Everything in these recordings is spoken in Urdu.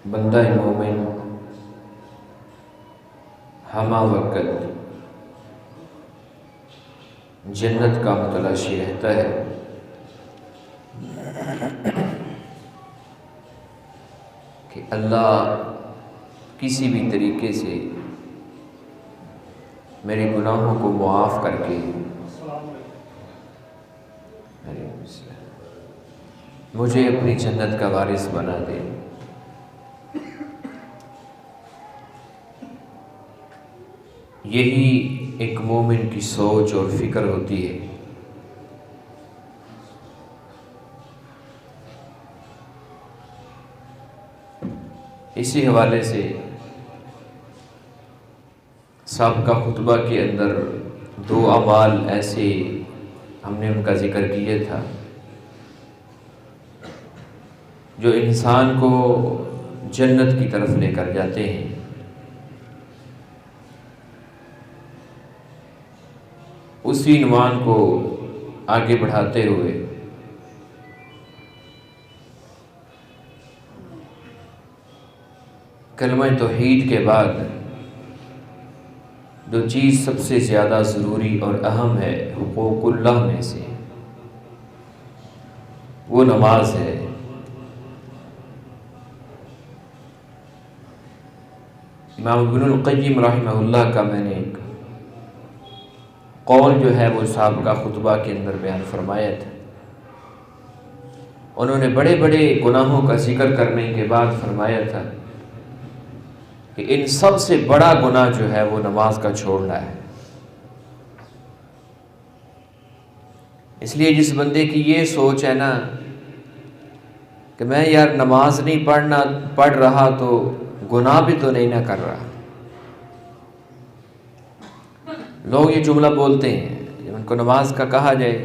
بندہ مومن ہمہ وقت جنت کا متلاشی رہتا ہے، کہ اللہ کسی بھی طریقے سے میرے گناہوں کو معاف کر کے مجھے اپنی جنت کا وارث بنا دے۔ یہی ایک مومن کی سوچ اور فکر ہوتی ہے۔ اسی حوالے سے سابقہ خطبہ کے اندر 2 اعمال ایسے ہم نے ان کا ذکر کیا تھا جو انسان کو جنت کی طرف لے کر جاتے ہیں۔ اسی عنوان کو آگے بڑھاتے ہوئے کلمہ توحید کے بعد جو چیز سب سے زیادہ ضروری اور اہم ہے حقوق اللہ میں سے، وہ نماز ہے۔ امام ابن القیم رحمہ اللہ کا میں نے ایک قول جو ہے وہ سابقہ خطبہ کے اندر بیان فرمایا تھا۔ انہوں نے بڑے بڑے گناہوں کا ذکر کرنے کے بعد فرمایا تھا کہ ان سب سے بڑا گناہ جو ہے وہ نماز کا چھوڑنا ہے۔ اس لیے جس بندے کی یہ سوچ ہے نا کہ میں یار نماز نہیں پڑھ رہا تو گناہ بھی تو نہیں نہ کر رہا۔ لوگ یہ جملہ بولتے ہیں جب ان کو نماز کا کہا جائے،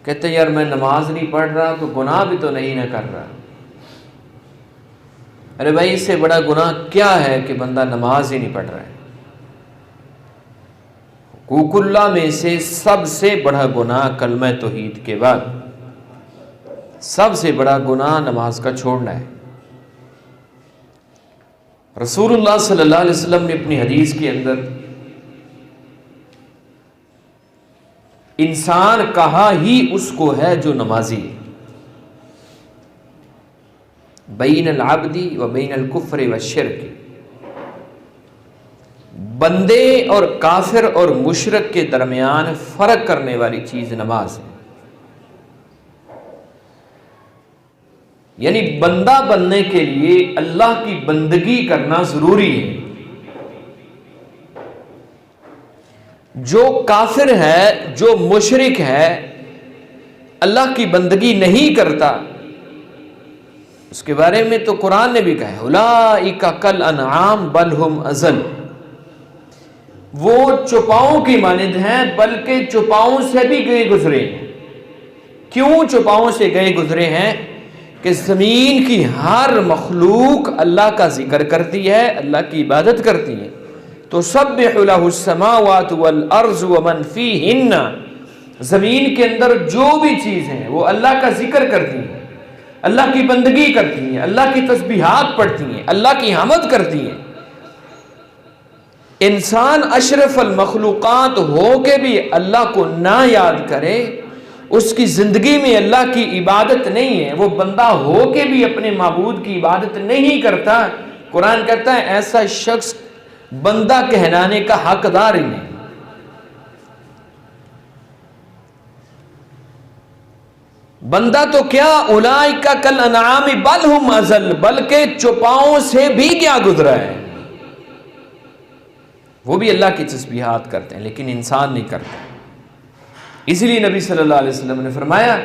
کہتے ہیں یار میں نماز نہیں پڑھ رہا تو گناہ بھی تو نہیں نہ کر رہا۔ ارے بھائی، اس سے بڑا گناہ کیا ہے کہ بندہ نماز ہی نہیں پڑھ رہا ہے؟ حقوق اللہ میں سے سب سے بڑا گناہ کلمہ توحید کے بعد سب سے بڑا گناہ نماز کا چھوڑنا ہے۔ رسول اللہ صلی اللہ علیہ وسلم نے اپنی حدیث کے اندر انسان کہا ہی اس کو ہے جو نمازی ہے، بین العبد و بین الکفر والشرک، بندے اور کافر اور مشرک کے درمیان فرق کرنے والی چیز نماز ہے۔ یعنی بندہ بننے کے لیے اللہ کی بندگی کرنا ضروری ہے۔ جو کافر ہے، جو مشرک ہے، اللہ کی بندگی نہیں کرتا، اس کے بارے میں تو قرآن نے بھی کہا ہے اولئک کالانعام بل ہم اضل، وہ چوپاؤں کی مانند ہیں بلکہ چوپاؤں سے بھی گئے گزرے ہیں۔ کیوں چوپاؤں سے گئے گزرے ہیں؟ کہ زمین کی ہر مخلوق اللہ کا ذکر کرتی ہے، اللہ کی عبادت کرتی ہے۔ تو سبح لہ السماوات والارض ومن فیہن، زمین کے اندر جو بھی چیز ہیں وہ اللہ کا ذکر کرتی ہیں، اللہ کی بندگی کرتی ہیں، اللہ کی تسبیحات پڑھتی ہیں، اللہ کی حمد کرتی ہیں۔ انسان اشرف المخلوقات ہو کے بھی اللہ کو نہ یاد کرے، اس کی زندگی میں اللہ کی عبادت نہیں ہے، وہ بندہ ہو کے بھی اپنے معبود کی عبادت نہیں کرتا، قرآن کہتا ہے ایسا شخص بندہ کہلانے کا حقدار ہی نہیں۔ بندہ تو کیا، اولئک کالانعام بل ہم اضل، بلکہ چوپاؤں سے بھی کیا گزرا ہے۔ وہ بھی اللہ کی تسبیحات کرتے ہیں لیکن انسان نہیں کرتا۔ اسی لیے نبی صلی اللہ علیہ وسلم نے فرمایا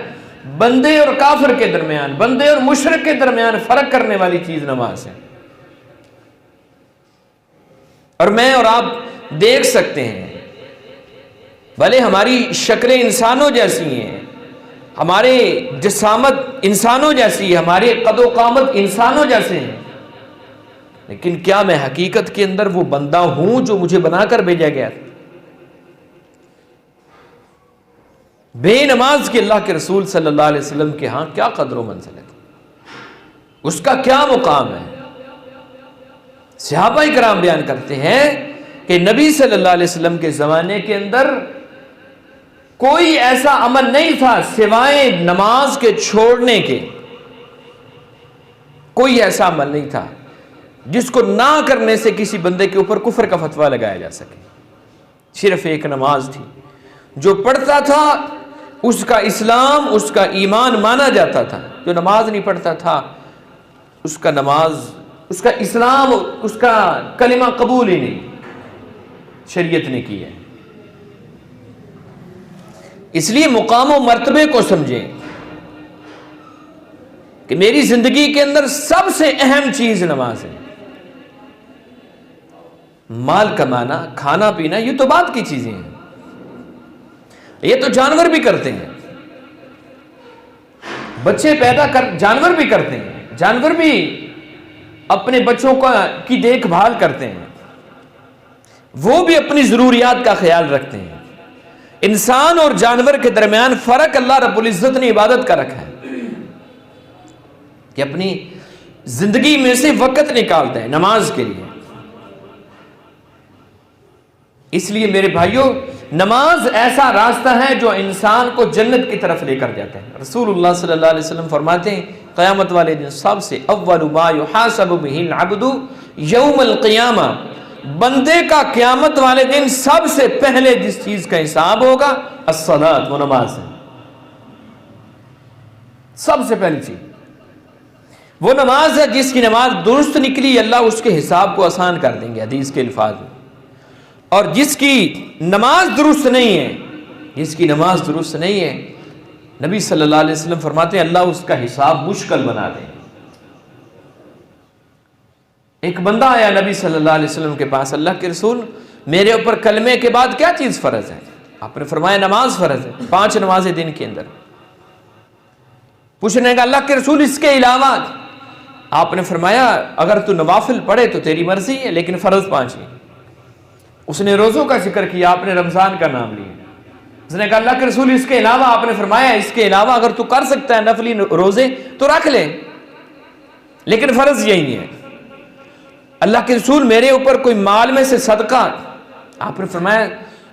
بندے اور کافر کے درمیان، بندے اور مشرک کے درمیان فرق کرنے والی چیز نماز ہے۔ اور میں اور آپ دیکھ سکتے ہیں، بھلے ہماری شکلیں انسانوں جیسی ہیں، ہمارے جسامت انسانوں جیسی ہے، ہمارے قد و قامت انسانوں جیسے ہیں، لیکن کیا میں حقیقت کے اندر وہ بندہ ہوں جو مجھے بنا کر بھیجا گیا؟ بے نماز کے اللہ کے رسول صلی اللہ علیہ وسلم کے ہاں کیا قدر و منزلت۔ اس کا کیا مقام ہے؟ صحابہ کرام بیان کرتے ہیں کہ نبی صلی اللہ علیہ وسلم کے زمانے کے اندر کوئی ایسا عمل نہیں تھا سوائے نماز کے چھوڑنے کے، کوئی ایسا عمل نہیں تھا جس کو نہ کرنے سے کسی بندے کے اوپر کفر کا فتویٰ لگایا جا سکے۔ صرف ایک نماز تھی، جو پڑھتا تھا اس کا اسلام، اس کا ایمان مانا جاتا تھا۔ جو نماز نہیں پڑھتا تھا اس کا نماز، اس کا اسلام، اس کا کلمہ قبول ہی نہیں شریعت نے کی ہے۔ اس لیے مقام و مرتبے کو سمجھیں کہ میری زندگی کے اندر سب سے اہم چیز نماز ہے۔ مال کمانا، کھانا پینا، یہ تو بعد کی چیزیں ہیں، یہ تو جانور بھی کرتے ہیں، بچے پیدا کر جانور بھی کرتے ہیں، جانور بھی اپنے بچوں کی دیکھ بھال کرتے ہیں، وہ بھی اپنی ضروریات کا خیال رکھتے ہیں۔ انسان اور جانور کے درمیان فرق اللہ رب العزت نے عبادت کا رکھا ہے کہ اپنی زندگی میں سے وقت نکالتا ہے نماز کے لیے۔ اس لیے میرے بھائیوں، نماز ایسا راستہ ہے جو انسان کو جنت کی طرف لے کر جاتا ہے۔ رسول اللہ صلی اللہ علیہ وسلم فرماتے ہیں قیامت والے دن سب سے اول ما یحاسب بہ العبد یوم القیامہ، بندے کا قیامت والے دن سب سے پہلے جس چیز کا حساب ہوگا الصلاۃ، وہ نماز ہے۔ سب سے پہلی چیز وہ نماز ہے، جس کی نماز درست نکلی اللہ اس کے حساب کو آسان کر دیں گے حدیث کے الفاظ میں، اور جس کی نماز درست نہیں ہے، جس کی نماز درست نہیں ہے، نبی صلی اللہ علیہ وسلم فرماتے ہیں اللہ اس کا حساب مشکل بنا دیں۔ ایک بندہ آیا نبی صلی اللہ علیہ وسلم کے پاس، اللہ کے رسول میرے اوپر کلمے کے بعد کیا چیز فرض ہے؟ آپ نے فرمایا نماز فرض ہے، 5 نمازیں دن کے اندر۔ پوچھنے کا اللہ کے رسول اس کے علاوہ؟ آپ نے فرمایا اگر تو نوافل پڑھے تو تیری مرضی ہے، لیکن فرض 5 ہیں۔ اس نے روزوں کا ذکر کیا، آپ نے رمضان کا نام لیا۔ اس نے کہا اللہ کے رسول اس کے علاوہ؟ آپ نے فرمایا اس کے علاوہ اگر تو کر سکتا ہے نفلی روزے تو رکھ لے، لیکن فرض یہی ہے۔ اللہ کے رسول میرے اوپر کوئی مال میں سے صدقہ؟ آپ نے فرمایا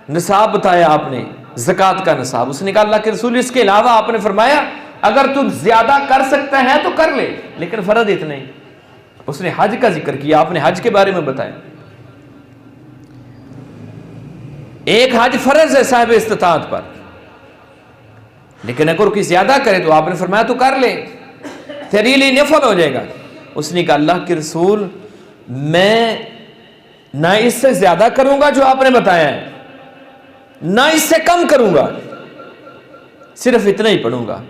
نصاب بتایا آپ نے، زکوٰۃ کا نصاب۔ اس نے کہا اللہ کے رسول اس کے علاوہ؟ آپ نے فرمایا اگر تو زیادہ کر سکتا ہے تو کر لے، لیکن فرض اتنے ہی۔ اس نے حج کا ذکر کیا، آپ نے حج کے بارے میں بتایا۔ ایک حج فرض ہے صاحب استطاعت پر، لیکن اگر کوئی زیادہ کرے تو آپ نے فرمایا تو کر لے، تیرے لیے نفل ہو جائے گا۔ اس نے کہا اللہ کے رسول میں نہ اس سے زیادہ کروں گا جو آپ نے بتایا ہے، نہ اس سے کم کروں گا، صرف اتنا ہی پڑھوں گا۔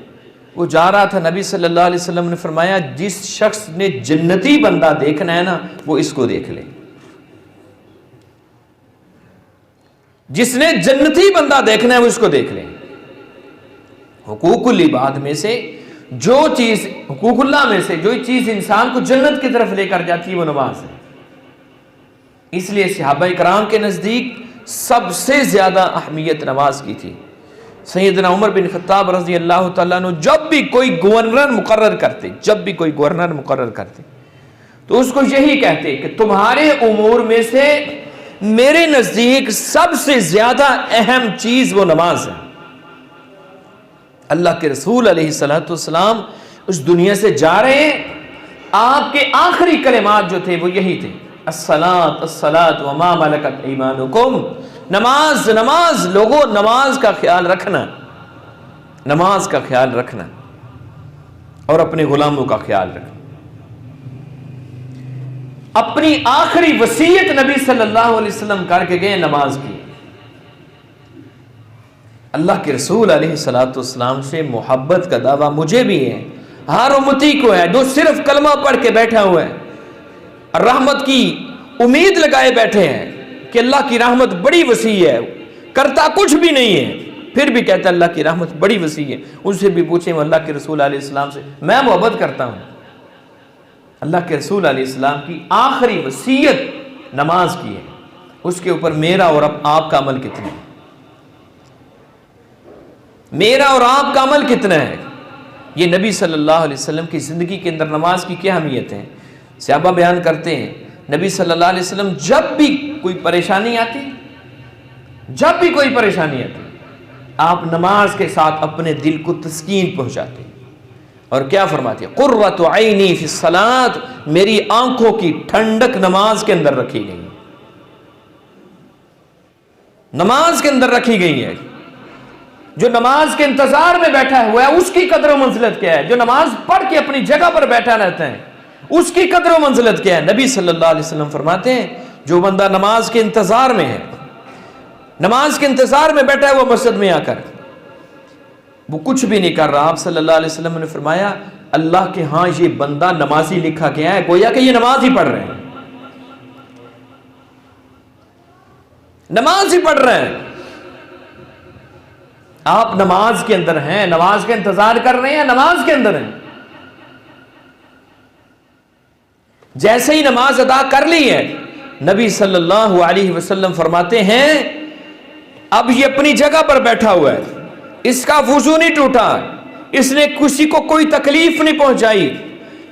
وہ جا رہا تھا، نبی صلی اللہ علیہ وسلم نے فرمایا جس شخص نے جنتی بندہ دیکھنا ہے نا وہ اس کو دیکھ لے، جس نے جنتی بندہ دیکھنا ہے وہ اس کو دیکھ لیں۔ حقوق العباد میں سے جو چیز، حقوق اللہ میں سے جو چیز انسان کو جنت کی طرف لے کر جاتی ہے وہ نماز ہے۔ اس لیے صحابہ کرام کے نزدیک سب سے زیادہ اہمیت نماز کی تھی۔ سیدنا عمر بن خطاب رضی اللہ تعالیٰ عنہ جب بھی کوئی گورنر مقرر کرتے تو اس کو یہی کہتے کہ تمہارے امور میں سے میرے نزدیک سب سے زیادہ اہم چیز وہ نماز ہے۔ اللہ کے رسول علیہ الصلوۃ والسلام اس دنیا سے جا رہے ہیں، آپ کے آخری کلمات جو تھے وہ یہی تھے الصلاۃ الصلاۃ وما ملکت ایمانکم، نماز نماز، لوگوں نماز کا خیال رکھنا، نماز کا خیال رکھنا اور اپنے غلاموں کا خیال رکھنا۔ اپنی آخری وصیت نبی صلی اللہ علیہ وسلم کر کے گئے نماز کی۔ اللہ کے رسول علیہ الصلوۃ والسلام سے محبت کا دعویٰ مجھے بھی ہے، ہر امتی کو ہے جو صرف کلمہ پڑھ کے بیٹھا ہوا ہے، رحمت کی امید لگائے بیٹھے ہیں کہ اللہ کی رحمت بڑی وسیع ہے، کرتا کچھ بھی نہیں ہے پھر بھی کہتا ہے اللہ کی رحمت بڑی وسیع ہے۔ ان سے بھی پوچھیں اللہ کے رسول علیہ السلام سے، میں محبت کرتا ہوں۔ اللہ کے رسول علیہ السلام کی آخری وصیت نماز کی ہے، اس کے اوپر میرا اور آپ کا عمل کتنا ہے؟ میرا اور آپ کا عمل کتنا ہے؟ یہ نبی صلی اللہ علیہ وسلم کی زندگی کے اندر نماز کی کیا اہمیت ہے؟ صحابہ بیان کرتے ہیں نبی صلی اللہ علیہ وسلم جب بھی کوئی پریشانی آتی، آپ نماز کے ساتھ اپنے دل کو تسکین پہنچاتے اور کیا فرماتے ہیں؟ قرۃ عینی فی الصلاۃ، میری آنکھوں کی ٹھنڈک نماز کے اندر رکھی گئی، نماز کے اندر رکھی گئی ہے۔ جو نماز کے انتظار میں بیٹھا ہوا ہے اس کی قدر و منزلت کیا ہے؟ جو نماز پڑھ کے اپنی جگہ پر بیٹھا رہتا ہے اس کی قدر و منزلت کیا ہے؟ نبی صلی اللہ علیہ وسلم فرماتے ہیں جو بندہ نماز کے انتظار میں ہے، نماز کے انتظار میں بیٹھا ہے، وہ مسجد میں آ کر وہ کچھ بھی نہیں کر رہا، آپ صلی اللہ علیہ وسلم نے فرمایا اللہ کے ہاں یہ بندہ نمازی لکھا گیا ہے، گویا کہ یہ نماز ہی پڑھ رہے ہیں، نماز ہی پڑھ رہے ہیں۔ آپ نماز کے اندر ہیں، نماز کا انتظار کر رہے ہیں، نماز کے اندر ہیں، جیسے ہی نماز ادا کر لی ہے نبی صلی اللہ علیہ وسلم فرماتے ہیں اب یہ اپنی جگہ پر بیٹھا ہوا ہے، اس کا وضو نہیں ٹوٹا، اس نے کسی کو کوئی تکلیف نہیں پہنچائی،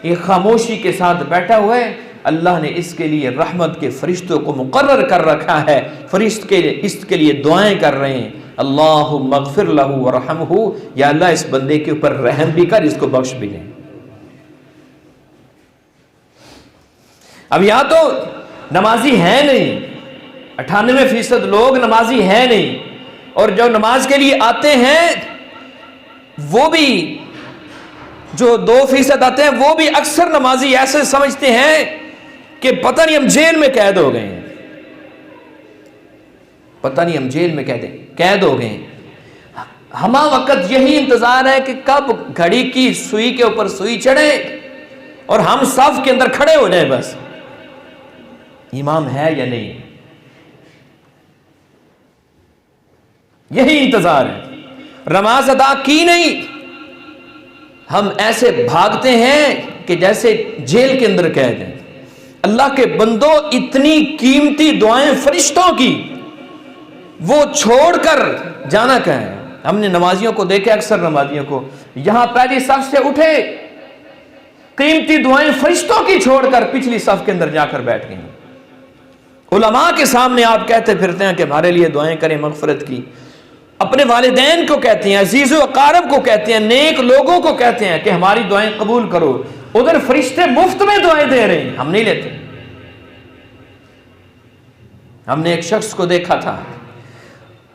یہ خاموشی کے ساتھ بیٹھا ہوا ہے، اللہ نے اس کے لیے رحمت کے فرشتوں کو مقرر کر رکھا ہے، فرشتے اس کے لیے دعائیں کر رہے ہیں، اللہم اغفر لہ ورحمہ، یا اللہ اس بندے کے اوپر رحم بھی کر، اس کو بخش بھی لیں۔ اب یہاں تو نمازی ہے نہیں، 98% لوگ نمازی ہے نہیں، اور جو نماز کے لیے آتے ہیں وہ بھی جو 2% آتے ہیں وہ بھی اکثر نمازی ایسے سمجھتے ہیں کہ پتہ نہیں ہم جیل میں قید ہو گئے ہیں، پتہ نہیں ہم جیل میں قید ہو گئے ہیں۔ ہمہ وقت یہی انتظار ہے کہ کب گھڑی کی سوئی کے اوپر سوئی چڑھے اور ہم صف کے اندر کھڑے ہو جائیں، بس امام ہے یا نہیں، یہی انتظار ہے۔ نماز ادا کی نہیں، ہم ایسے بھاگتے ہیں کہ جیسے جیل کے اندر قید ہیں۔ اللہ کے بندو، اتنی قیمتی دعائیں فرشتوں کی وہ چھوڑ کر جانا کہاں ہے؟ ہم نے نمازیوں کو دیکھا، اکثر نمازیوں کو یہاں پہلی صف سے اٹھے، قیمتی دعائیں فرشتوں کی چھوڑ کر پچھلی صف کے اندر جا کر بیٹھ گئے۔ علماء کے سامنے آپ کہتے پھرتے ہیں کہ ہمارے لیے دعائیں کریں مغفرت کی، اپنے والدین کو کہتے ہیں، عزیز و اقارب کو کہتے ہیں، نیک لوگوں کو کہتے ہیں کہ ہماری دعائیں قبول کرو، ادھر فرشتے مفت میں دعائیں دے رہے ہیں، ہم نہیں لیتے۔ ہم نے ایک شخص کو دیکھا تھا،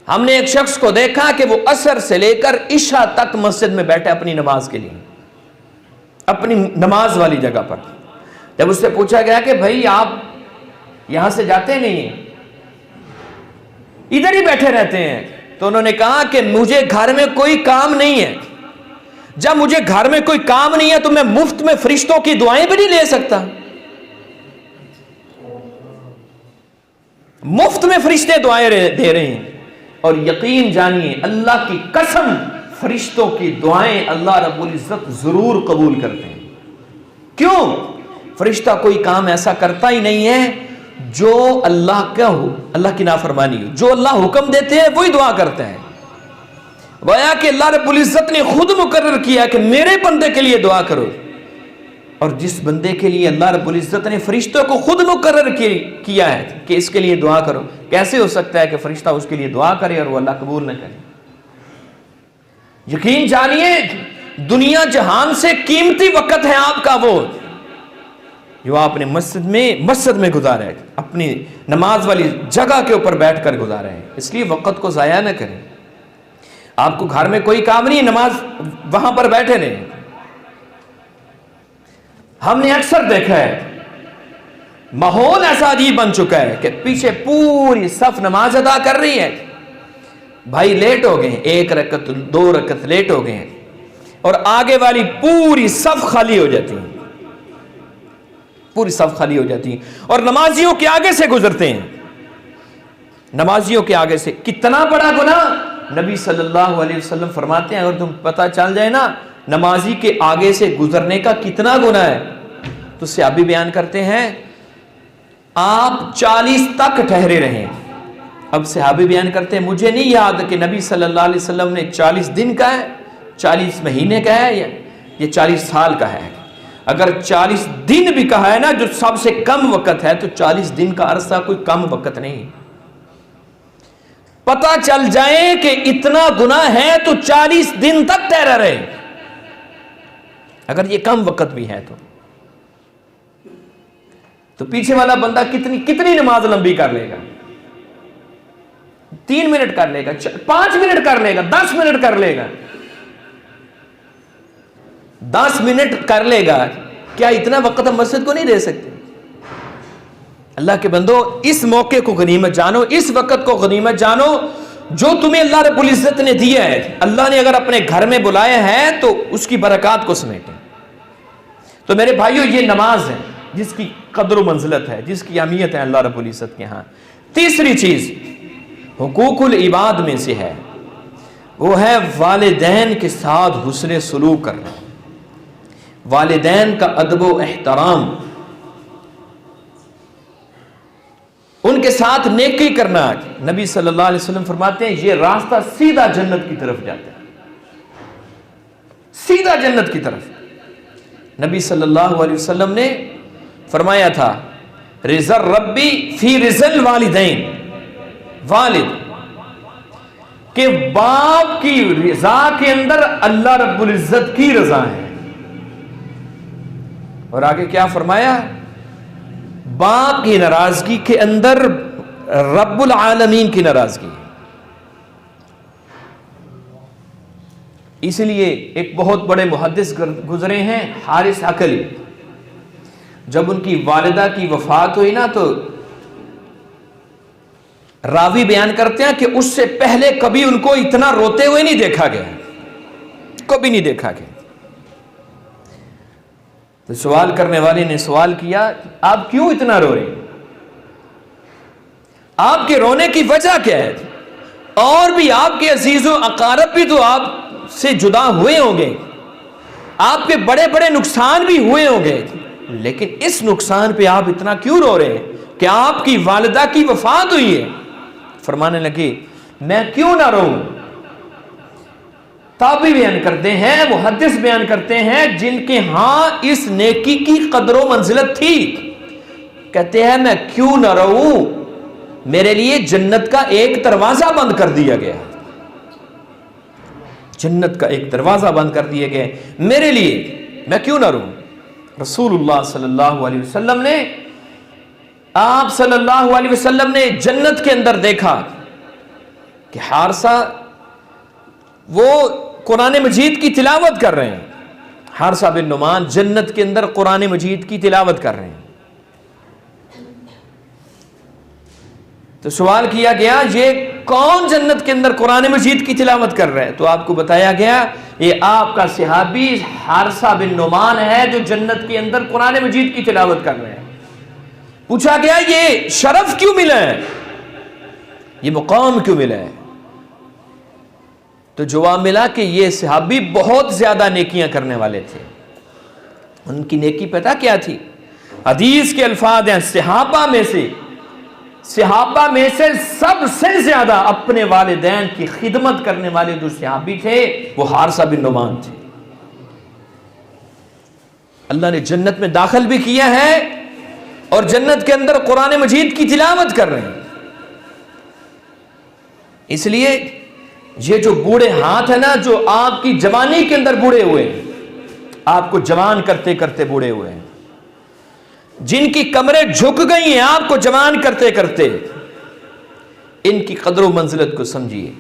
ہم نے ایک شخص کو دیکھا کہ وہ عصر سے لے کر عشاء تک مسجد میں بیٹھے اپنی نماز کے لیے، اپنی نماز والی جگہ پر۔ جب اس سے پوچھا گیا کہ بھائی آپ یہاں سے جاتے نہیں ہیں، ادھر ہی بیٹھے رہتے ہیں، تو انہوں نے کہا کہ مجھے گھر میں کوئی کام نہیں ہے، جب مجھے گھر میں کوئی کام نہیں ہے تو میں مفت میں فرشتوں کی دعائیں بھی نہیں لے سکتا، مفت میں فرشتے دعائیں دے رہے ہیں۔ اور یقین جانیے اللہ کی قسم، فرشتوں کی دعائیں اللہ رب العزت ضرور قبول کرتے ہیں۔ کیوں؟ فرشتہ کوئی کام ایسا کرتا ہی نہیں ہے جو اللہ کی نافرمانی ہو، جو اللہ حکم دیتے ہیں وہی دعا کرتا ہے۔ گویا کہ اللہ رب العزت نے خود مقرر کیا کہ میرے بندے کے لیے دعا کرو، اور جس بندے کے لیے اللہ رب العزت نے فرشتوں کو خود مقرر کیا ہے کہ اس کے لیے دعا کرو، کیسے ہو سکتا ہے کہ فرشتہ اس کے لیے دعا کرے اور وہ اللہ قبول نہ کرے؟ یقین جانیے دنیا جہان سے قیمتی وقت ہے آپ کا وہ جو آپ نے مسجد میں گزارا ہے، اپنی نماز والی جگہ کے اوپر بیٹھ کر گزارا ہے، اس لیے وقت کو ضائع نہ کریں۔ آپ کو گھر میں کوئی کام نہیں، نماز وہاں پر بیٹھے رہیں۔ ہم نے اکثر دیکھا ہے ماحول ایسا عجیب بن چکا ہے کہ پیچھے پوری صف نماز ادا کر رہی ہے، بھائی لیٹ ہو گئے، 1 رکعت 2 رکعت لیٹ ہو گئے ہیں، اور آگے والی پوری صف خالی ہو جاتی ہے، پوری صف خالی ہو جاتی ہے، اور نمازیوں کے آگے سے گزرتے ہیں۔ نمازیوں کے آگے سے کتنا بڑا گناہ! نبی صلی اللہ علیہ وسلم فرماتے ہیں اگر تم پتہ چل جائے نا نمازی کے آگے سے گزرنے کا کتنا گناہ ہے، تو صحابی بیان کرتے ہیں آپ 40 تک ٹھہرے رہیں۔ اب صحابی بیان کرتے ہیں مجھے نہیں یاد کہ نبی صلی اللہ علیہ وسلم نے 40 دن کا ہے، 40 مہینے کا ہے، یہ 40 سال کا ہے. اگر 40 دن بھی کہا ہے نا جو سب سے کم وقت ہے، تو 40 دن کا عرصہ کوئی کم وقت نہیں. پتہ چل جائے کہ اتنا گناہ ہے تو 40 دن تک ٹھہرا رہے، اگر یہ کم وقت بھی ہے تو پیچھے والا بندہ کتنی نماز لمبی کر لے گا؟ 3 منٹ کر لے گا، 5 منٹ کر لے گا، 10 منٹ کر لے گا. 10 منٹ کر لے گا. کیا اتنا وقت ہم مسجد کو نہیں دے سکتے؟ اللہ کے بندو، اس موقع کو غنیمت جانو، اس وقت کو غنیمت جانو جو تمہیں اللہ رب العزت نے دیا ہے. اللہ نے اگر اپنے گھر میں بلایا ہے تو اس کی برکات کو سمیٹیں. تو میرے بھائیو، یہ نماز ہے جس کی قدر و منزلت ہے، جس کی اہمیت ہے اللہ رب العزت کے ہاں. تیسری چیز حقوق العباد میں سے ہے، وہ ہے والدین کے ساتھ حسن سلوک کرنا، والدین کا ادب و احترام، ان کے ساتھ نیکی کرنا. نبی صلی اللہ علیہ وسلم فرماتے ہیں یہ راستہ سیدھا جنت کی طرف جاتا ہے، سیدھا جنت کی طرف. نبی صلی اللہ علیہ وسلم نے فرمایا تھا رضا ربی فی رضا الوالدین، والد کہ باپ کی رضا کے اندر اللہ رب العزت کی رضا ہے. اور آگے کیا فرمایا؟ باپ کی ناراضگی کے اندر رب العالمین کی ناراضگی. اس لیے ایک بہت بڑے محدث گزرے ہیں، حارث عقلی. جب ان کی والدہ کی وفات ہوئی نا تو راوی بیان کرتے ہیں کہ اس سے پہلے کبھی ان کو اتنا روتے ہوئے نہیں دیکھا گیا، کبھی نہیں دیکھا گیا. تو سوال کرنے والے نے سوال کیا آپ کیوں اتنا رو رہے ہیں؟ آپ کے رونے کی وجہ کیا ہے؟ اور بھی آپ کے عزیز و اقارب بھی تو آپ سے جدا ہوئے ہوں گے، آپ کے بڑے بڑے نقصان بھی ہوئے ہوں گے، لیکن اس نقصان پہ آپ اتنا کیوں رو رہے ہیں کہ آپ کی والدہ کی وفات ہوئی ہے؟ فرمانے لگے میں کیوں نہ روؤں. تابعی بیان کرتے ہیں، محدث بیان کرتے ہیں جن کے ہاں اس نیکی کی قدر و منزلت تھی، کہتے ہیں میں کیوں نہ روؤں، میرے لیے جنت کا ایک دروازہ بند کر دیا گیا، جنت کا ایک دروازہ بند کر دیا گیا میرے لیے، میں کیوں نہ روؤں. رسول اللہ صلی اللہ علیہ وسلم نے، آپ صلی اللہ علیہ وسلم نے جنت کے اندر دیکھا کہ حارثہ وہ قرآن مجید کی تلاوت کر رہے ہیں. حارثہ بن نعمان جنت کے اندر قرآن مجید کی تلاوت کر رہے ہیں. تو سوال کیا گیا یہ کون جنت کے اندر قرآن مجید کی تلاوت کر رہے ہیں؟ تو آپ کو بتایا گیا یہ آپ کا صحابی حارثہ بن نعمان ہے جو جنت کے اندر قرآن مجید کی تلاوت کر رہے ہیں. پوچھا گیا یہ شرف کیوں ملا ہے، یہ مقام کیوں ملا ہے؟ تو جواب ملا کہ یہ صحابی بہت زیادہ نیکیاں کرنے والے تھے. ان کی نیکی پتہ کیا تھی؟ حدیث کے الفاظ ہیں صحابہ میں سے سب سے زیادہ اپنے والدین کی خدمت کرنے والے جو صحابی تھے وہ حارثہ بن نعمان تھے. اللہ نے جنت میں داخل بھی کیا ہے اور جنت کے اندر قرآن مجید کی تلاوت کر رہے ہیں. اس لیے یہ جو بوڑھے ہاتھ ہیں نا، جو آپ کی جوانی کے اندر بوڑھے ہوئے ہیں، آپ کو جوان کرتے کرتے بوڑھے ہوئے ہیں، جن کی کمریں جھک گئی ہیں آپ کو جوان کرتے کرتے، ان کی قدر و منزلت کو سمجھیے.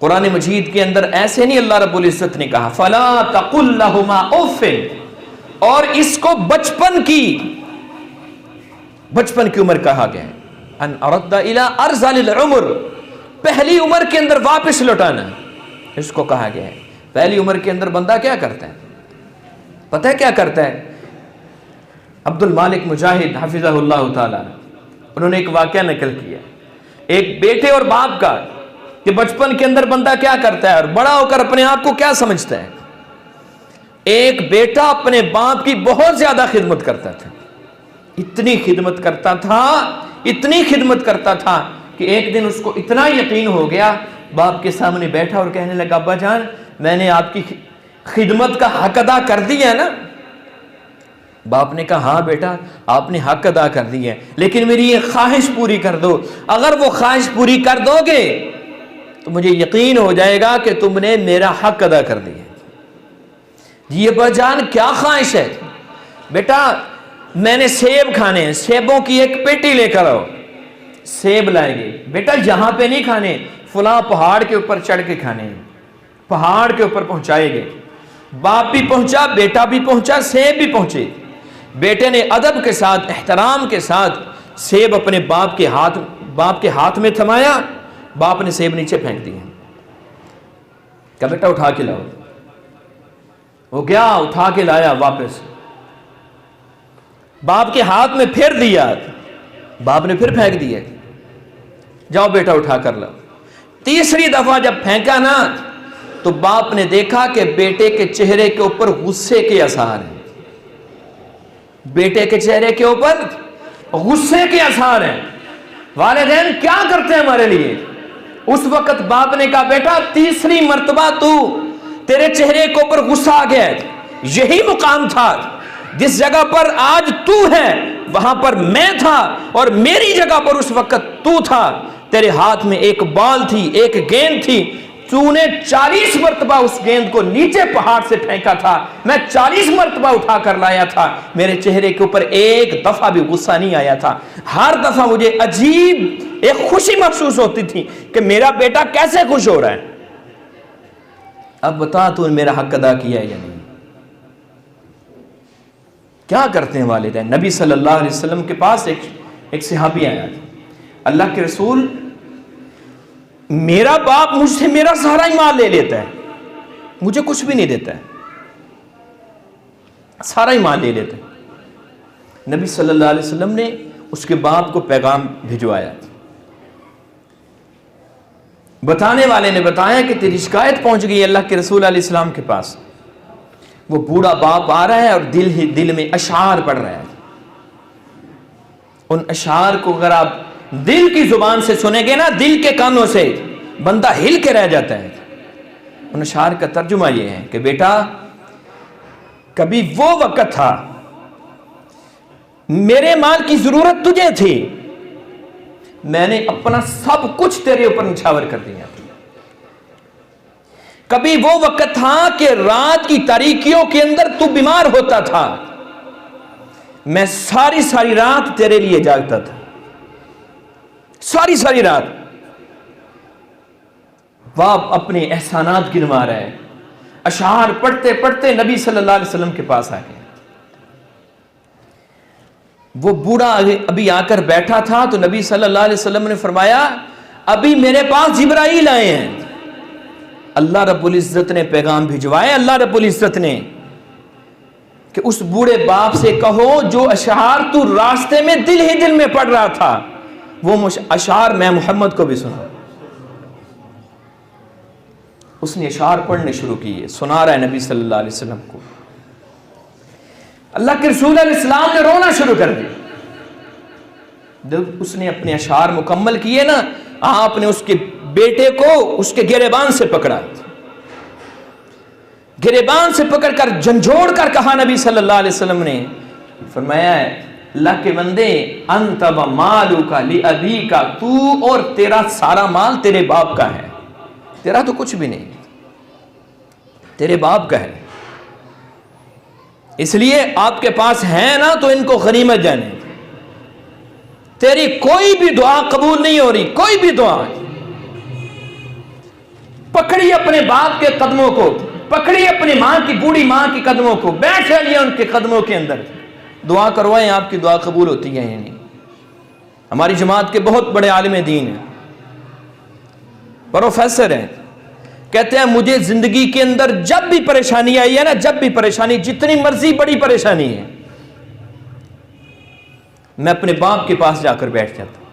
قرآن مجید کے اندر ایسے نہیں اللہ رب العزت نے کہا فَلَا تَقُلْ لَهُمَا اُفٍّ، اور اس کو بچپن کی عمر کہا گیا ہے. ان اردَ الى ارذل العمر، پہلی عمر کے اندر واپس لوٹانا اس کو کہا گیا ہے. پہلی عمر کے اندر بندہ کیا کرتا ہے؟ پتہ ہے کیا کرتا ہے؟ عبد المالک مجاہد حفظہ اللہ تعالی انہوں نے ایک واقعہ نقل کیا ایک بیٹے اور باپ کا کہ بچپن کے اندر بندہ کیا کرتا ہے اور بڑا ہو کر اپنے آپ کو کیا سمجھتا ہے. ایک بیٹا اپنے باپ کی بہت زیادہ خدمت کرتا تھا، اتنی خدمت کرتا تھا کہ ایک دن اس کو اتنا یقین ہو گیا، باپ کے سامنے بیٹھا اور کہنے لگا ابا جان میں نے آپ کی خدمت کا حق ادا کر دیا نا؟ باپ نے کہا ہاں بیٹا آپ نے حق ادا کر دیا ہے، لیکن میری یہ خواہش پوری کر دو۔ اگر وہ خواہش پوری کر دو گے تو مجھے یقین ہو جائے گا کہ تم نے میرا حق ادا کر دیا۔ جی ابا جان کیا خواہش ہے؟ بیٹا میں نے سیب کھانے ہیں، سیبوں کی ایک پیٹی لے کر آؤ۔ سیب لائے گے۔ بیٹا یہاں پہ نہیں کھانے، فلاں پہاڑ کے اوپر چڑھ کے کھانے ہیں۔ پہاڑ کے اوپر پہنچائے گے۔ باپ بھی پہنچا، بیٹا بھی پہنچا، سیب بھی پہنچے۔ بیٹے نے ادب کے ساتھ، احترام کے ساتھ سیب اپنے باپ کے ہاتھ میں تھمایا۔ باپ نے سیب نیچے پھینک دیا۔ کہا بیٹا اٹھا کے لاؤ۔ وہ گیا اٹھا کے لایا واپس، باپ کے ہاتھ میں پھر دیا، باپ نے پھر پھینک دیا۔ جاؤ بیٹا اٹھا کر لاؤ۔ تیسری دفعہ جب پھینکا نا تو باپ نے دیکھا کہ بیٹے کے چہرے کے اوپر غصے کے آثار ہیں۔ بیٹے کے چہرے کے اوپر غصے کے آثار ہیں۔ والدین کیا کرتے ہیں ہمارے لیے؟ اس وقت باپ نے کہا بیٹا تیسری مرتبہ تیرے چہرے کے اوپر غصہ آ گیا ہے۔ یہی مقام تھا جس جگہ پر آج تو ہے، وہاں پر میں تھا، اور میری جگہ پر اس وقت تو تھا۔ تیرے ہاتھ میں ایک بال تھی، ایک گیند تھی، تو نے 40 مرتبہ اس گیند کو نیچے پہاڑ سے پھینکا تھا، میں 40 مرتبہ اٹھا کر لایا تھا، میرے چہرے کے اوپر ایک دفعہ بھی غصہ نہیں آیا تھا۔ ہر دفعہ مجھے عجیب ایک خوشی محسوس ہوتی تھی کہ میرا بیٹا کیسے خوش ہو رہا ہے۔ اب بتا تو نے میرا حق ادا کیا ہے یا نہیں؟ کیا کرتے ہیں والدین؟ نبی صلی اللہ علیہ وسلم کے پاس ایک صحابی آیا تھا، اللہ کے رسول میرا باپ مجھ سے میرا سارا ہی مال لے لیتا ہے، مجھے کچھ بھی نہیں دیتا ہے، سارا ہی مال لے لیتا ہے۔ نبی صلی اللہ علیہ وسلم نے اس کے باپ کو پیغام بھجوایا۔ بتانے والے نے بتایا کہ تیری شکایت پہنچ گئی اللہ کے رسول علیہ السلام کے پاس۔ وہ بوڑھا باپ آ رہا ہے اور دل میں اشعار پڑھ رہا ہے۔ ان اشعار کو اگر آپ دل کی زبان سے سنیں گے نا، دل کے کانوں سے، بندہ ہل کے رہ جاتا ہے۔ ان اشعار کا ترجمہ یہ ہے کہ بیٹا کبھی وہ وقت تھا میرے مال کی ضرورت تجھے تھی، میں نے اپنا سب کچھ تیرے اوپر نچھاور کر دیا۔ کبھی وہ وقت تھا کہ رات کی تاریکیوں کے اندر تو بیمار ہوتا تھا، میں ساری رات تیرے لیے جاگتا تھا، ساری رات۔ باپ اپنے احسانات گنوا رہے ہیں۔ اشعار پڑھتے پڑھتے نبی صلی اللہ علیہ وسلم کے پاس آ گئے۔ وہ بوڑھا ابھی آ کر بیٹھا تھا تو نبی صلی اللہ علیہ وسلم نے فرمایا ابھی میرے پاس جبرائیل آئے ہیں۔ اللہ رب العزت نے پیغام بھجوائے، اللہ رب العزت نے، کہ اس بوڑھے باپ سے کہو جو اشعار تو راستے میں دل ہی دل میں پڑھ رہا تھا وہ اشعار میں محمد کو بھی سنا۔ اس نے اشعار پڑھنے شروع کیے، سنا رہا ہے نبی صلی اللہ علیہ وسلم کو۔ اللہ کے رسول علیہ السلام نے رونا شروع کر دیا۔ جب اس نے اپنے اشعار مکمل کیے نا، آپ نے اس کے بیٹے کو اس کے گریبان سے پکڑا، گریبان سے پکڑ کر جھنجھوڑ کر کہا نبی صلی اللہ علیہ وسلم نے، فرمایا ہے اللہ کے بندے انت و مالک لابیک، تو اور تیرا سارا مال تیرے باپ کا ہے، تیرا تو کچھ بھی نہیں، تیرے باپ کا ہے، اس لیے آپ کے پاس ہے نا تو ان کو غنیمت جانے۔ تیری کوئی بھی دعا قبول نہیں ہو رہی، کوئی بھی دعا۔ پکڑی اپنے باپ کے قدموں کو، پکڑی اپنی ماں کی، بوڑھی ماں کی قدموں کو، بیٹھ جائیے ان کے قدموں کے اندر، دعا کروائیں، آپ کی دعا قبول ہوتی ہے یا نہیں۔ ہماری جماعت کے بہت بڑے عالم دین ہیں، پروفیسر ہیں، کہتے ہیں مجھے زندگی کے اندر جب بھی پریشانی آئی ہے نا، جب بھی پریشانی، جتنی مرضی بڑی پریشانی ہے، میں اپنے باپ کے پاس جا کر بیٹھ جاتا ہوں،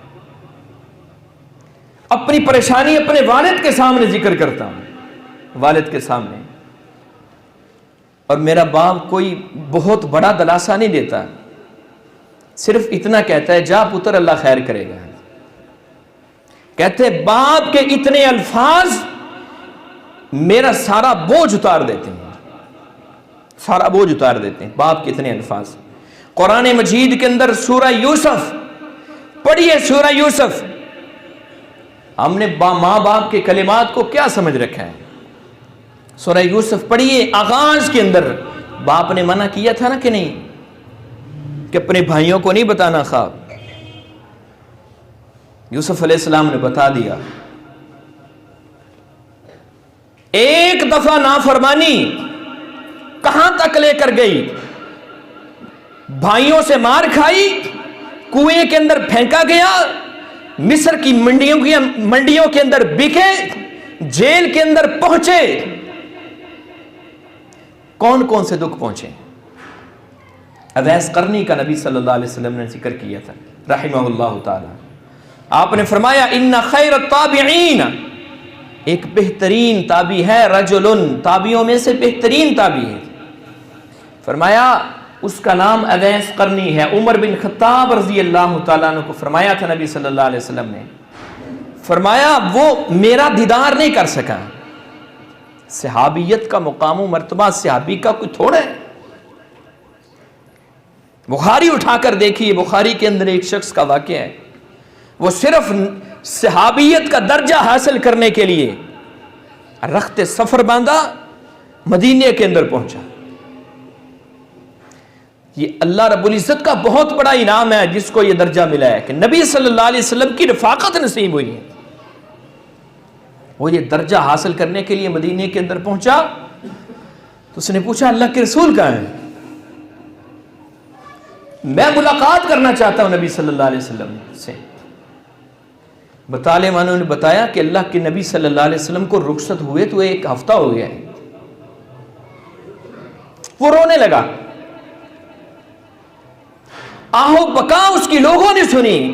اپنی پریشانی اپنے والد کے سامنے ذکر کرتا ہوں، والد کے سامنے، اور میرا باپ کوئی بہت بڑا دلاسا نہیں دیتا، صرف اتنا کہتا ہے جا پتر اللہ خیر کرے گا۔ کہتے باپ کے اتنے الفاظ میرا سارا بوجھ اتار دیتے ہیں۔ سارا بوجھ اتار دیتے ہیں. باپ کے اتنے الفاظ قرآن مجید کے اندر. سورہ یوسف پڑھیے, سورہ یوسف. ہم نے ماں باپ کے کلمات کو کیا سمجھ رکھا ہے؟ سورہ یوسف پڑھیے. آغاز کے اندر باپ نے منع کیا تھا نا کہ نہیں, کہ اپنے بھائیوں کو نہیں بتانا خواب. یوسف علیہ السلام نے بتا دیا. ایک دفعہ نافرمانی کہاں تک لے کر گئی؟ بھائیوں سے مار کھائی, کنویں کے اندر پھینکا گیا, مصر کی منڈیوں کے اندر بکے, جیل کے اندر پہنچے. کون کون سے دکھ پہنچے؟ اویس قرنی کا نبی صلی اللہ علیہ وسلم نے ذکر کیا تھا رحمہ اللہ تعالی. آپ نے فرمایا ان خیر التابعین, ایک بہترین تابعی ہے, رجل, تابعیوں میں سے بہترین تابعی ہے. فرمایا اس کا نام اویس قرنی ہے. عمر بن خطاب رضی اللہ تعالیٰ عنہ کو فرمایا تھا نبی صلی اللہ علیہ وسلم نے, فرمایا وہ میرا دیدار نہیں کر سکا. صحابیت کا مقام و مرتبہ صحابی کا کوئی تھوڑا ہے. بخاری اٹھا کر دیکھیے, بخاری کے اندر ایک شخص کا واقعہ ہے, وہ صرف صحابیت کا درجہ حاصل کرنے کے لیے رخت سفر باندھا, مدینے کے اندر پہنچا. یہ اللہ رب العزت کا بہت بڑا انعام ہے جس کو یہ درجہ ملا ہے کہ نبی صلی اللہ علیہ وسلم کی رفاقت نصیب ہوئی ہے. وہ یہ درجہ حاصل کرنے کے لیے مدینے کے اندر پہنچا تو اس نے پوچھا اللہ کے رسول کہاں ہیں؟ میں ملاقات کرنا چاہتا ہوں نبی صلی اللہ علیہ وسلم سے. بطالع مانوں نے بتایا کہ اللہ کے نبی صلی اللہ علیہ وسلم کو رخصت ہوئے تو 1 ہفتہ ہو گیا ہے. وہ رونے لگا. آہو بکا اس کی لوگوں نے سنی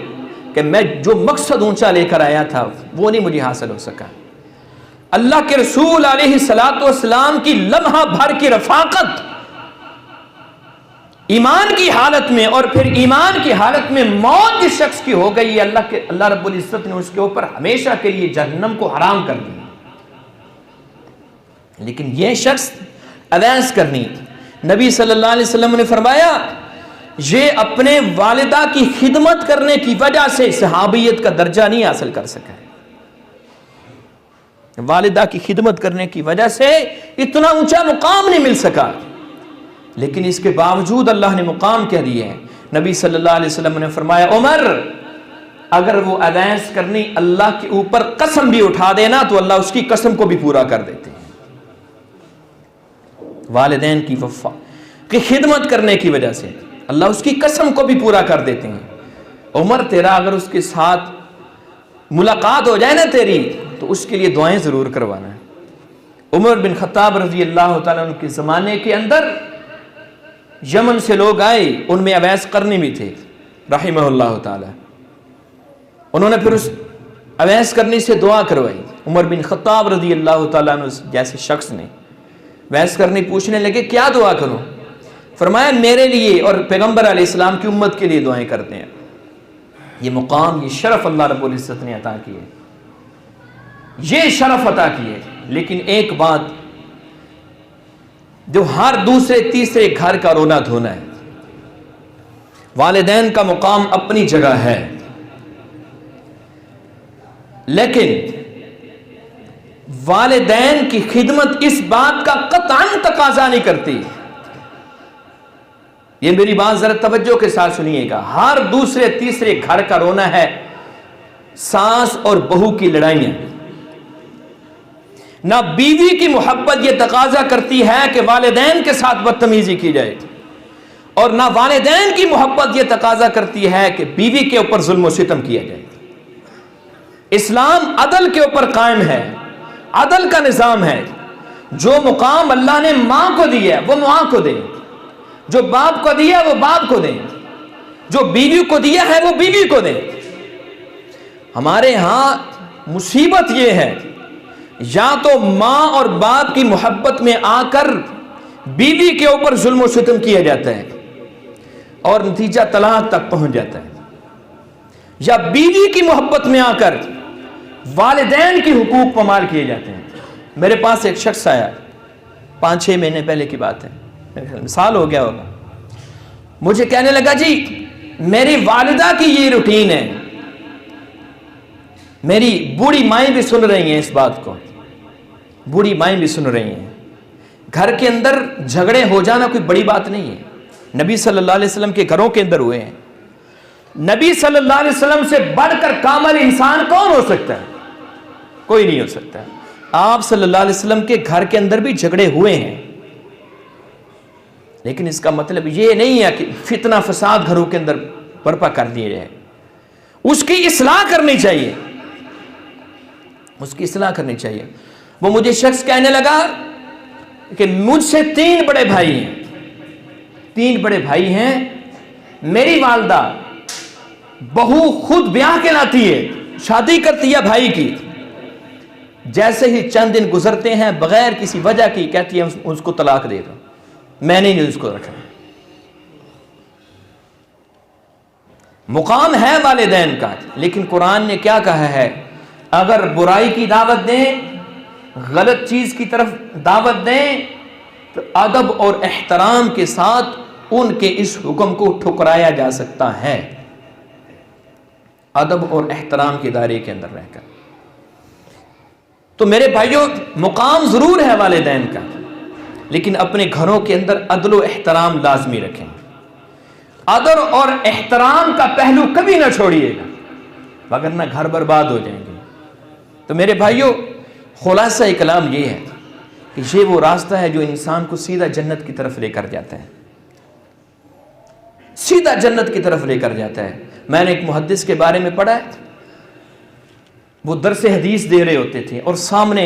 کہ میں جو مقصد اونچا لے کر آیا تھا وہ نہیں مجھے حاصل ہو سکا. اللہ کے رسول علیہ السلام کی لمحہ بھر کی رفاقت ایمان کی حالت میں, اور پھر ایمان کی حالت میں موت جس شخص کی ہو گئی, اللہ رب العزت نے اس کے اوپر ہمیشہ کے لیے جہنم کو حرام کر دیا. لیکن یہ شخص اویس قرنی, نبی صلی اللہ علیہ وسلم نے فرمایا یہ اپنے والدہ کی خدمت کرنے کی وجہ سے صحابیت کا درجہ نہیں حاصل کر سکا. والدہ کی خدمت کرنے کی وجہ سے اتنا اونچا مقام نہیں مل سکا, لیکن اس کے باوجود اللہ نے مقام کہہ دیا ہے. نبی صلی اللہ علیہ وسلم نے فرمایا عمر اگر وہ اویس قرنی اللہ کے اوپر قسم بھی اٹھا دینا تو اللہ اس کی قسم کو بھی پورا کر دیتے ہیں. والدین کی وفا کی خدمت کرنے کی وجہ سے اللہ اس کی قسم کو بھی پورا کر دیتے ہیں. عمر تیرا اگر اس کے ساتھ ملاقات ہو جائے نا تیری تو اس کے لیے دعائیں ضرور کروانا ہے. عمر بن خطاب رضی اللہ تعالیٰ عنہ کے زمانے کے اندر یمن سے لوگ آئے, ان میں اویس قرنی بھی تھے رحمہ اللہ تعالی. انہوں نے پھر اس اویس قرنی سے دعا کروائی. عمر بن خطاب رضی اللہ تعالیٰ عنہ جیسے شخص نے اویس قرنی پوچھنے لگے کیا دعا کروں؟ فرمایا میرے لیے اور پیغمبر علیہ السلام کی امت کے لیے دعائیں کرتے ہیں. یہ مقام, یہ شرف اللہ رب العزت نے عطا کیے, یہ شرف عطا کیے. لیکن ایک بات جو ہر دوسرے تیسرے گھر کا رونا دھونا ہے, والدین کا مقام اپنی جگہ ہے, لیکن والدین کی خدمت اس بات کا قطعاً تقاضا نہیں کرتی. یہ میری بات ذرا توجہ کے ساتھ سنیے گا. ہر دوسرے تیسرے گھر کا رونا ہے ساس اور بہو کی لڑائیاں. نہ بیوی کی محبت یہ تقاضا کرتی ہے کہ والدین کے ساتھ بدتمیزی کی جائے, اور نہ والدین کی محبت یہ تقاضا کرتی ہے کہ بیوی کے اوپر ظلم و ستم کیا جائے. اسلام عدل کے اوپر قائم ہے, عدل کا نظام ہے. جو مقام اللہ نے ماں کو دیا ہے وہ ماں کو دے, جو باپ کو دیا ہے وہ باپ کو دے, جو بیوی کو دیا ہے وہ بیوی کو دے. ہمارے ہاں مصیبت یہ ہے یا تو ماں اور باپ کی محبت میں آ کر بیوی کے اوپر ظلم و ستم کیا جاتا ہے اور نتیجہ طلاق تک پہنچ جاتا ہے, یا بیوی کی محبت میں آ کر والدین کی حقوق پامال کیے جاتے ہیں. میرے پاس ایک شخص آیا 5-6 مہینے پہلے کی بات ہے, سال ہو گیا ہوگا، مجھے کہنے لگا جی میری والدہ کی یہ روٹین ہے. میری بوڑھی مائیں بھی سن رہی ہیں اس بات کو، بوڑھی مائیں بھی سن رہی ہیں. گھر کے اندر جھگڑے ہو جانا کوئی بڑی بات نہیں ہے، نبی صلی اللہ علیہ وسلم کے گھروں کے اندر ہوئے ہیں. نبی صلی اللہ علیہ وسلم سے بڑھ کر کامل انسان کون ہو سکتا ہے؟ کوئی نہیں ہو سکتا. آپ صلی اللہ علیہ وسلم کے گھر کے اندر بھی جھگڑے ہوئے ہیں، لیکن اس کا مطلب یہ نہیں ہے کہ فتنہ فساد گھروں کے اندر برپا کر دیے جائے. اس کی اصلاح کرنی چاہیے، اس کی اصلاح کرنی چاہیے. وہ مجھے شخص کہنے لگا کہ مجھ سے 3 بڑے بھائی ہیں، 3 بڑے بھائی ہیں. میری والدہ بہو خود بیاہ کے لاتی ہے، شادی کرتی ہے بھائی کی. جیسے ہی چند دن گزرتے ہیں بغیر کسی وجہ کی کہتی ہے اس کو طلاق دے دو، میں نے نہیں اس کو رکھا. مقام ہے والدین کا، لیکن قرآن نے کیا کہا ہے؟ اگر برائی کی دعوت دیں، غلط چیز کی طرف دعوت دیں تو ادب اور احترام کے ساتھ ان کے اس حکم کو ٹھکرایا جا سکتا ہے، ادب اور احترام کے دائرے کے اندر رہ کر. تو میرے بھائیوں، مقام ضرور ہے والدین کا، لیکن اپنے گھروں کے اندر عدل و احترام لازمی رکھیں. عدل اور احترام کا پہلو کبھی نہ چھوڑیے گا، وگرنہ گھر برباد ہو جائیں گے. تو میرے بھائیوں، خلاصہ کلام یہ ہے کہ یہ وہ راستہ ہے جو انسان کو سیدھا جنت کی طرف لے کر جاتا ہے، سیدھا جنت کی طرف لے کر جاتا ہے. میں نے ایک محدث کے بارے میں پڑھا ہے، وہ درس حدیث دے رہے ہوتے تھے اور سامنے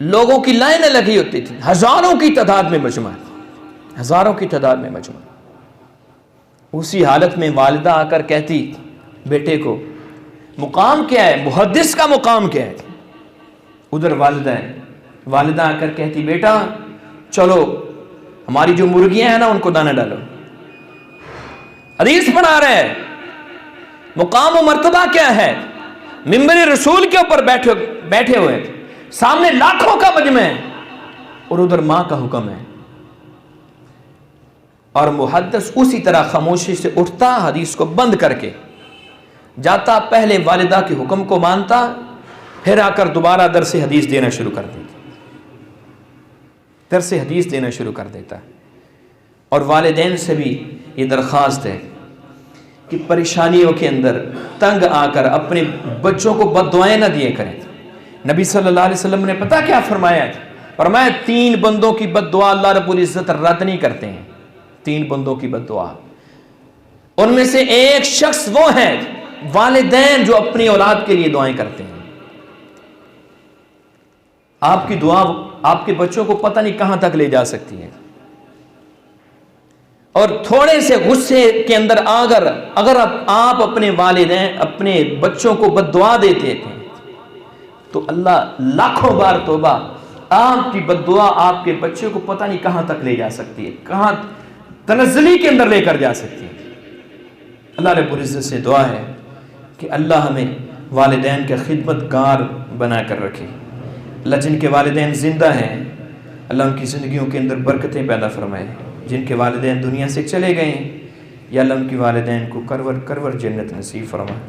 لوگوں کی لائنیں لگی ہوتی تھی، ہزاروں کی تعداد میں مجمع، ہزاروں کی تعداد میں مجمع. اسی حالت میں والدہ آ کر کہتی بیٹے کو، مقام کیا ہے؟ محدث کا مقام کیا ہے؟ ادھر والدہ ہے، والدہ آ کر کہتی بیٹا چلو ہماری جو مرغیاں ہیں نا ان کو دانہ ڈالو. حدیث پڑھا رہے ہیں. مقام و مرتبہ کیا ہے؟ ممبر رسول کے اوپر بیٹھے ہوئے، سامنے لاکھوں کا مجمع ہے اور ادھر ماں کا حکم ہے. اور محدث اسی طرح خاموشی سے اٹھتا، حدیث کو بند کر کے جاتا، پہلے والدہ کے حکم کو مانتا، پھر آ کر دوبارہ درس حدیث دینا شروع کر دیتا، درس حدیث دینا شروع کر دیتا. اور والدین سے بھی یہ درخواست ہے کہ پریشانیوں کے اندر تنگ آ کر اپنے بچوں کو بد دعائیں نہ دیے کریں. نبی صلی اللہ علیہ وسلم نے پتہ کیا فرمایا؟ فرمایا 3 بندوں کی بد دعا اللہ رب العزت رد نہیں کرتے ہیں. 3 بندوں کی بد دعا، ان میں سے ایک شخص وہ ہے والدین جو اپنی اولاد کے لیے دعائیں کرتے ہیں. آپ کی دعا آپ کے بچوں کو پتہ نہیں کہاں تک لے جا سکتی ہے. اور تھوڑے سے غصے کے اندر اگر آپ اپنے والدین اپنے بچوں کو بد دعا دیتے تھے تو اللہ لاکھوں بار توبہ، آپ کی بد دعا آپ کے بچے کو پتہ نہیں کہاں تک لے جا سکتی ہے، کہاں تنزلی کے اندر لے کر جا سکتی ہے. اللہ رب العزت سے دعا ہے کہ اللہ ہمیں والدین کے خدمت گار بنا کر رکھے. اللہ جن کے والدین زندہ ہیں اللہ ان کی زندگیوں کے اندر برکتیں پیدا فرمائے. جن کے والدین دنیا سے چلے گئے ہیں یا اللہ ان کی والدین کو کرور جنت نصیب فرمائے.